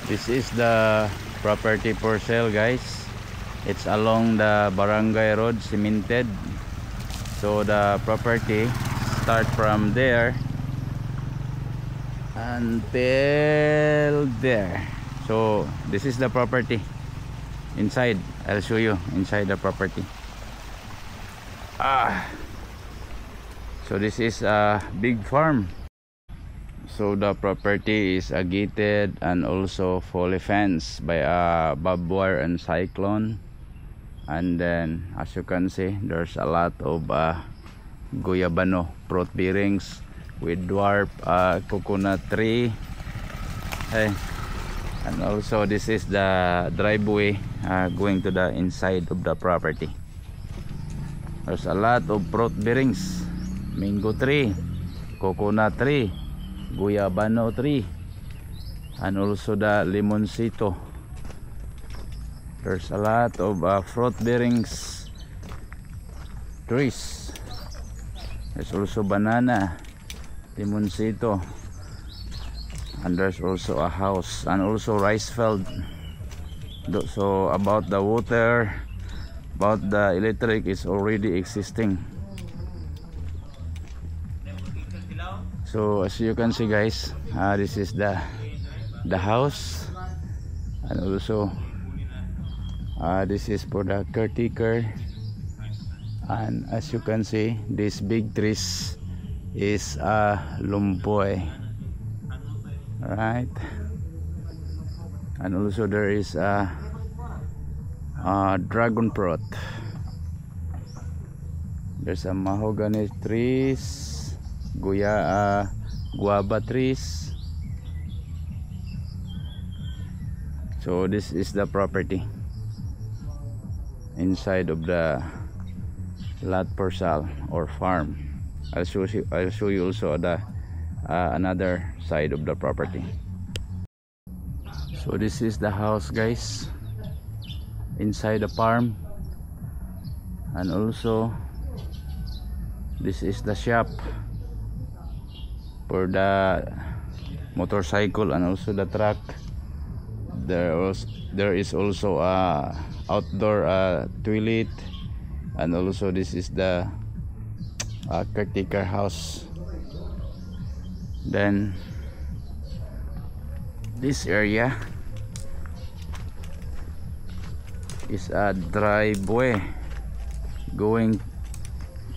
This is the property for sale, guys. It's along the Barangay Road, cemented. So the property start from there until there. So this is the property inside. I'll show you inside the property. So this is a big farm. So the property is gated and also fully fenced by a barbed wire and cyclone. And then as you can see, there's a lot of guyabano fruit bearings with dwarf coconut tree. And also this is the driveway going to the inside of the property. There's a lot of fruit bearings, mango tree, coconut tree, guyabano tree, and also the limoncito. There's a lot of fruit bearings trees. There's also banana, limoncito, and there's also a house and also rice field. So about the water, about the electric is already existing. So as you can see, guys, this is the house, and also this is for the caretaker. And as you can see, this big trees is lumboy, right? And also there is a dragon fruit. There's a mahogany trees, guava trees. So this is the property inside of the lot for sale or farm. I'll show you also the another side of the property. So this is the house, guys, inside the farm. And also this is the shop for the motorcycle and also the truck. There is also a outdoor toilet, and also this is the caretaker house. Then this area is a driveway going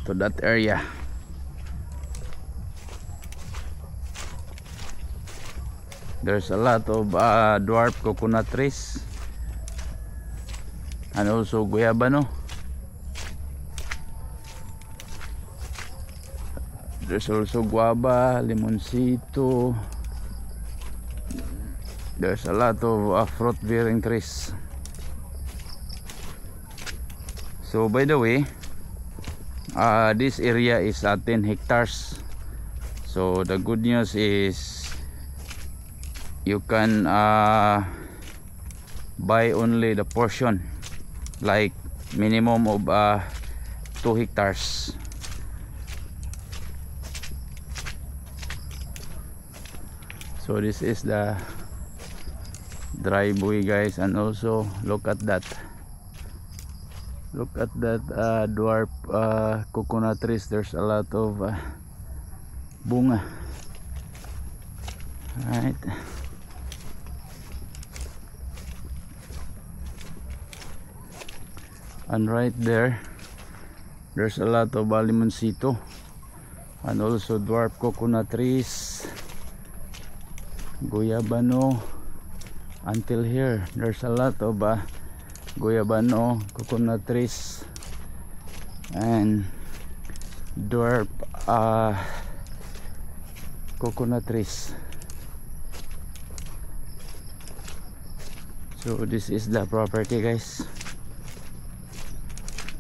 to that area. There's a lot of dwarf coconut trees and also guyabano. There's also guava, limoncito. There's a lot of fruit bearing trees. So by the way, this area is 10 hectares. So the good news is you can buy only the portion, like minimum of 2 hectares. So this is the driveway, guys, and also look at that dwarf coconut trees. There's a lot of bunga, right? And right there's a lot of limoncito and also dwarf coconut trees, guyabano. Until here there's a lot of guyabano, coconut trees, and dwarf coconut trees. So this is the property, guys.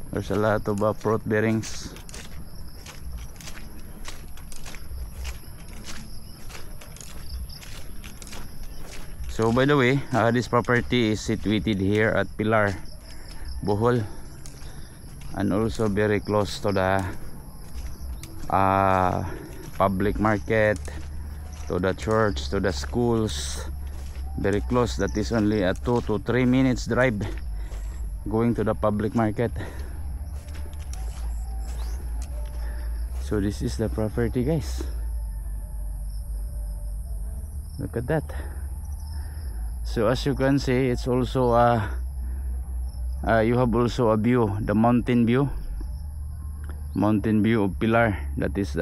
There's a lot of fruit bearings. So by the way, this property is situated here at Pilar, Bohol, and also very close to the public market, to the church, to the schools, very close. That is only a 2 to 3 minutes drive going to the public market. So this is the property, guys. Look at that. So as you can see, it's also you have also a view, the mountain view of Pilar. That is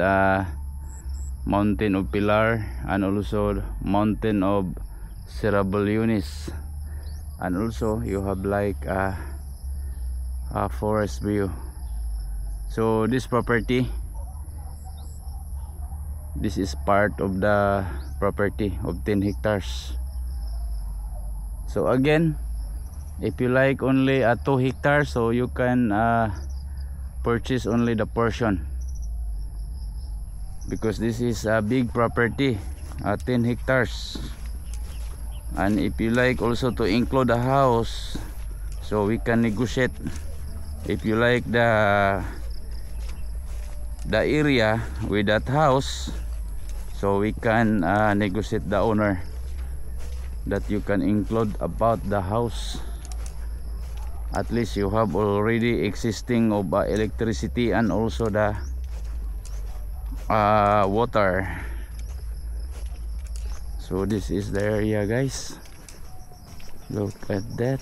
mountain of Pilar, and also mountain of Serabaliones, and also you have like a forest view. So this property, this is part of the property of 10 hectares. So again, if you like only 2 hectares, so you can purchase only the portion, because this is a big property, 10 hectares. And if you like also to include a house, so we can negotiate. If you like the area with that house, so we can negotiate the owner that you can include about the house. At least you have already existing of electricity and also the water. So this is the area, guys. Look at that.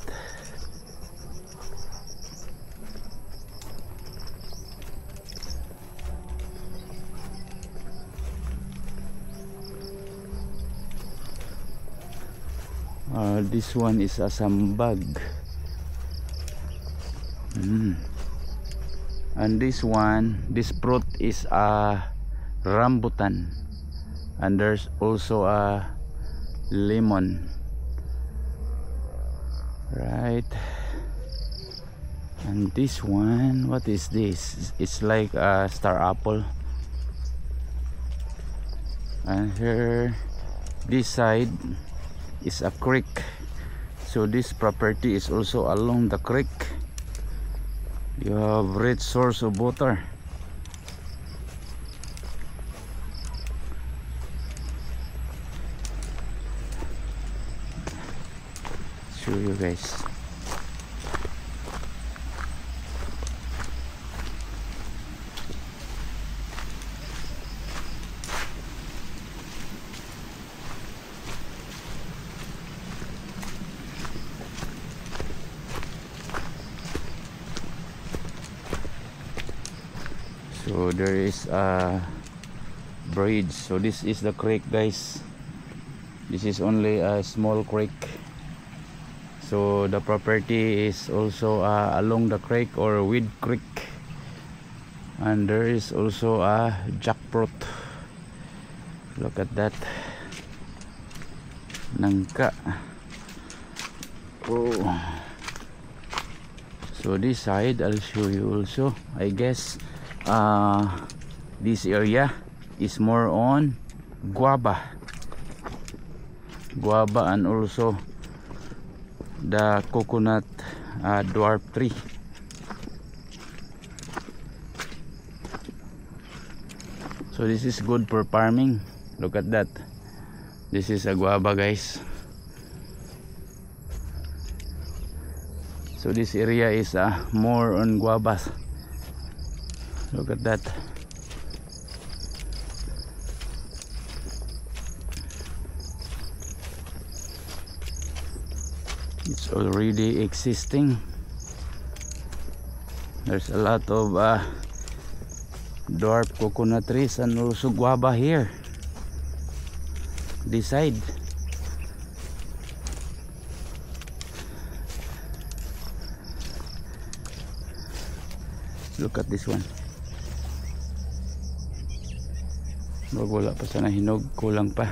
This one is a sambag. And this one, this fruit is a rambutan, and there's also a lemon, right? And this one, what is this? It's like a star apple. And here, this side is a creek. So this property is also along the creek. You have rich source of water. Show you guys. So there is a bridge. So this is the creek, guys. This is only a small creek. So the property is also along the creek or with creek. And there is also a jackfruit. Look at that. Nangka. Oh. So this side I'll show you also. I guess this area is more on guava and also the coconut dwarf tree. So this is good for farming. Look at that. This is a guava, guys. So this area is more on guavas. Look at that. It's already existing. There's a lot of dwarf coconut trees and also guava here. This side. Look at this one. Wala pa sa nahinog, kulang pa.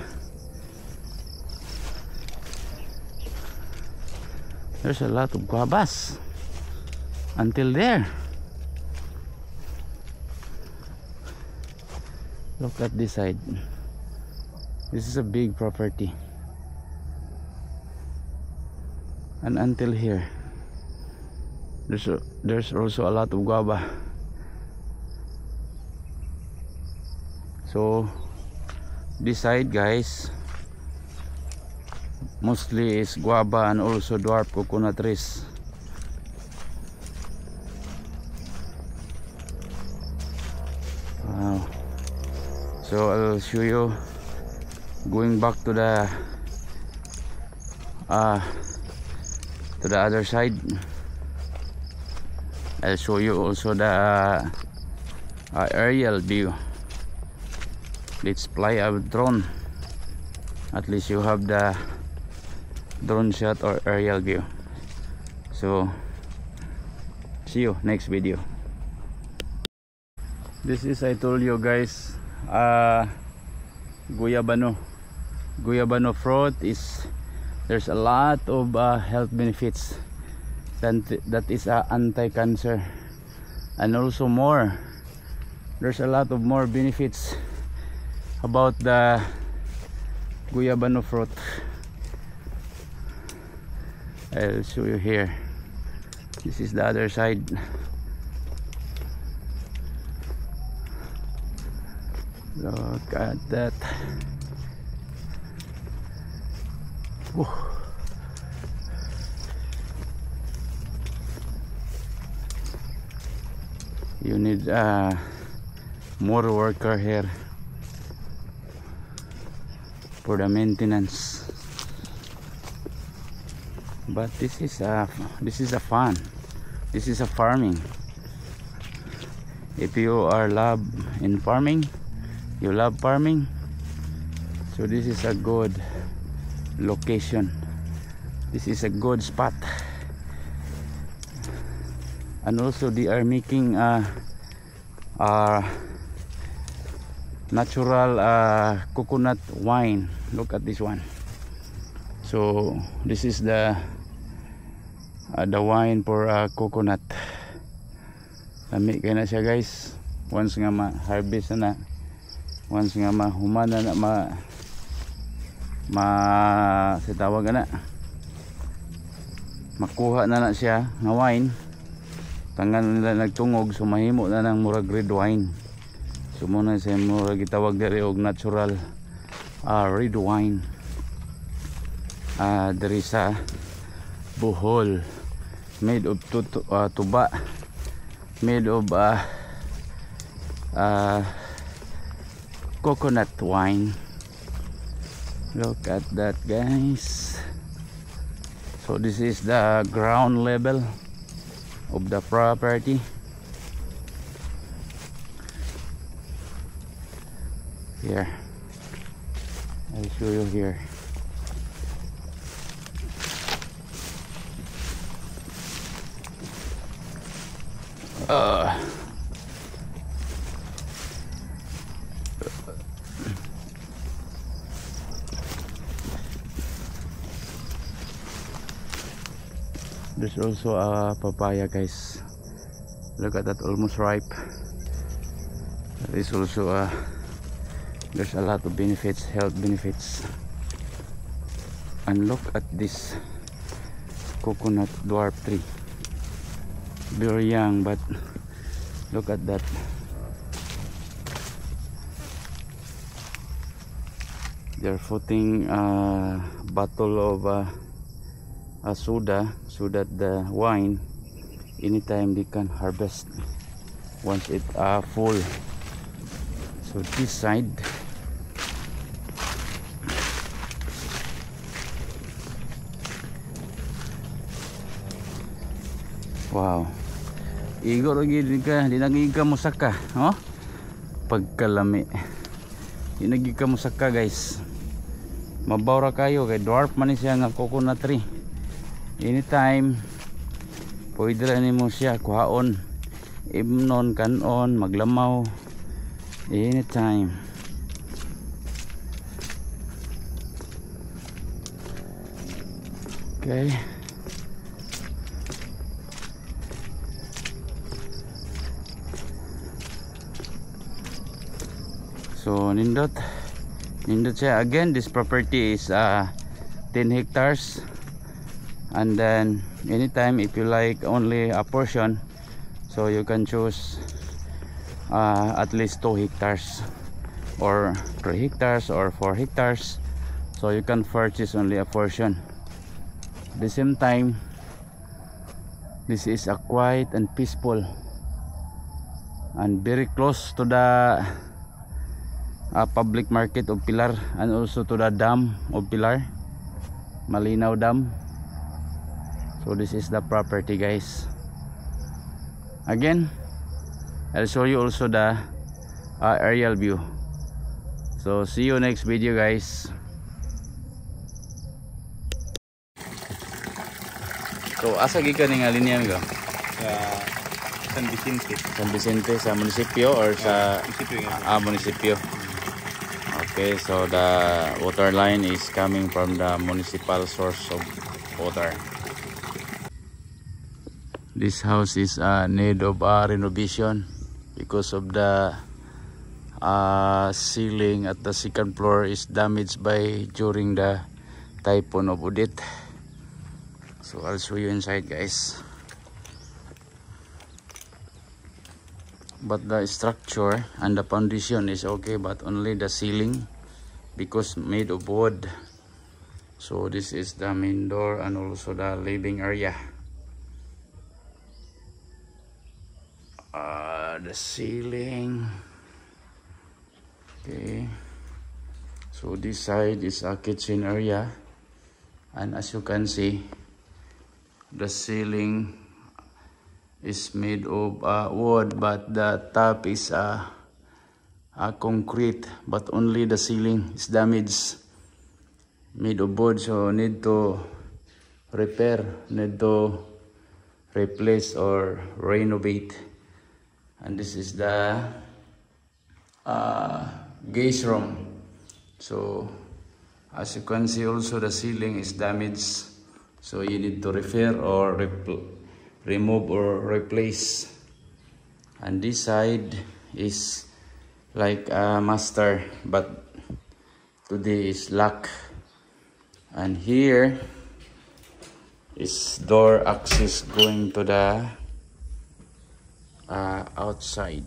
There's a lot of guavas until there. Look at this side. This is a big property. And until here, there's also a lot of guava. So this side, guys, mostly is guava and also dwarf coconut trees. Wow. So I'll show you going back to the other side. I'll show you also the aerial view. Let's fly a drone. At least you have the drone shot or aerial view. So see you next video. This is, I told you guys, Guyabano fruit is, there's a lot of health benefits. That is anti-cancer, and also more, there's a lot of more benefits about the Guyabano fruit. I'll show you here. This is the other side. Look at that. Whew. You need more worker here for the maintenance, but this is a fun. This is a farming. If you are in farming, you love farming, so this is a good location. This is a good spot. And also they are making natural coconut wine. Look at this one. So this is the wine for coconut. Lami kaya na siya guys. Once nga ma-harvest na, once nga mahumana na, sitawag na, makuha na siya nga wine, tangan nila nagtungog, so mahimo na ng murag red wine. So muna siya murag gitawag diri og natural red wine. There is a Bohol made of tuba, made of coconut wine. Look at that guys. So this is the ground level of the property. Here, I'll show you here. There's also a papaya guys. Look at that, almost ripe. There's also there's a lot of benefits, health benefits. And look at this coconut dwarf tree. Very young, but look at that. They're putting a bottle of soda so that the wine anytime they can harvest once it full. So this side, wow, igor lagi di nagi ka musaka, oh, pagkalami di nagi ka musaka guys. Mabawra kayo kay dwarf man siya nga coconut tree. Anytime pwede rin mo siya kuhaon, imnon, kanon, maglamaw anytime. Okay, so nindot siya. Again, this property is 10 hectares, and then anytime if you like only a portion, so you can choose at least 2 hectares or 3 hectares or 4 hectares. so you can purchase only a portion. At the same time, this is a quiet and peaceful and very close to the public market of Pilar, and also to the dam of Pilar, Malinaw Dam. So this is the property, guys. Again, I'll show you also the aerial view. So see you next video, guys. So asa gikan nga linya mo? Sa San Vicente. San Vicente sa munisipyo or sa munisipyo. Okay, so the water line is coming from the municipal source of water. This house is need of renovation because of the ceiling at the second floor is damaged by during the typhoon of Odette. So I'll show you inside, guys. But the structure and the foundation is okay, but only the ceiling because made of wood. So this is the main door and also the living area. The ceiling. Okay, so this side is a kitchen area, and as you can see, the ceiling is made of wood, but the top is concrete, but only the ceiling is damaged, made of wood, so need to repair, need to replace or renovate. And this is the guest room. So as you can see, also the ceiling is damaged, so you need to repair or remove or replace. And this side is like a master, but today is lock. And here is door access going to the outside.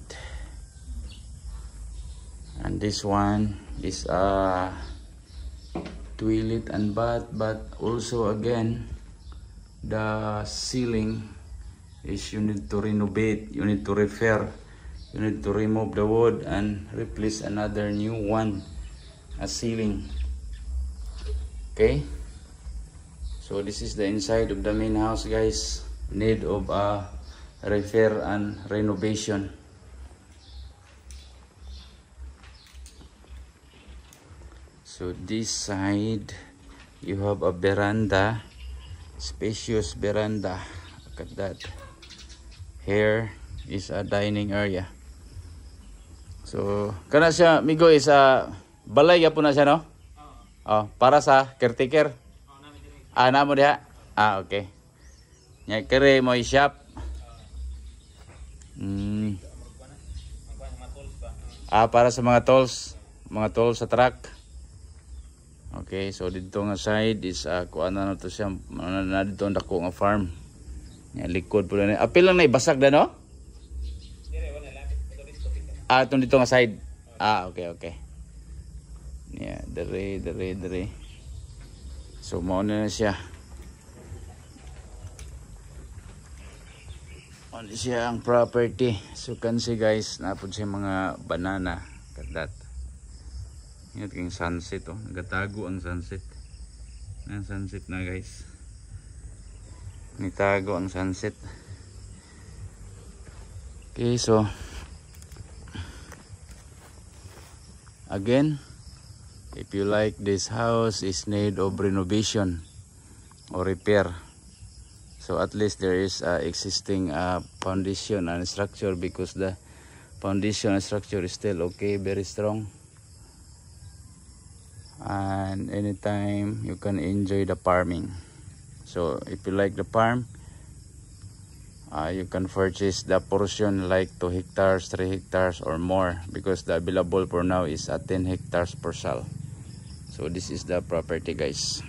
And this one is a toilet and bath, but also again the ceiling is you need to renovate, you need to repair, you need to remove the wood and replace another new one, a ceiling. Okay, so this is the inside of the main house, guys. Need of repair and renovation. So this side you have a veranda, spacious veranda. Look at that. Here is a dining area. So kana siya migo is balay ya po na siya, no? Oh, para sa caretaker. Namo diha. Okay. Nya kere mo shop. Para sa mga tools sa truck. Okay, so dito nga side is kuan na to siya, na dito dako nga farm. Nya likod po na. Apil lang na ibasag da, no? Itong dito nga side. Okay. Yeah, dere. So mao na siya. On siya ang property. So can see, guys, napod siya mga banana. Kadat. Ingat kayong sunset, oh. Nagatago ang sunset. Ang sunset na, guys. Nitago ang sunset. Okay, so again, if you like this house is need of renovation or repair, so at least there is existing foundation and structure, because the foundation and structure is still okay, very strong. And anytime you can enjoy the farming. So if you like the farm, you can purchase the portion like 2 hectares, 3 hectares or more, because the available for now is 10 hectares per sale. So this is the property, guys.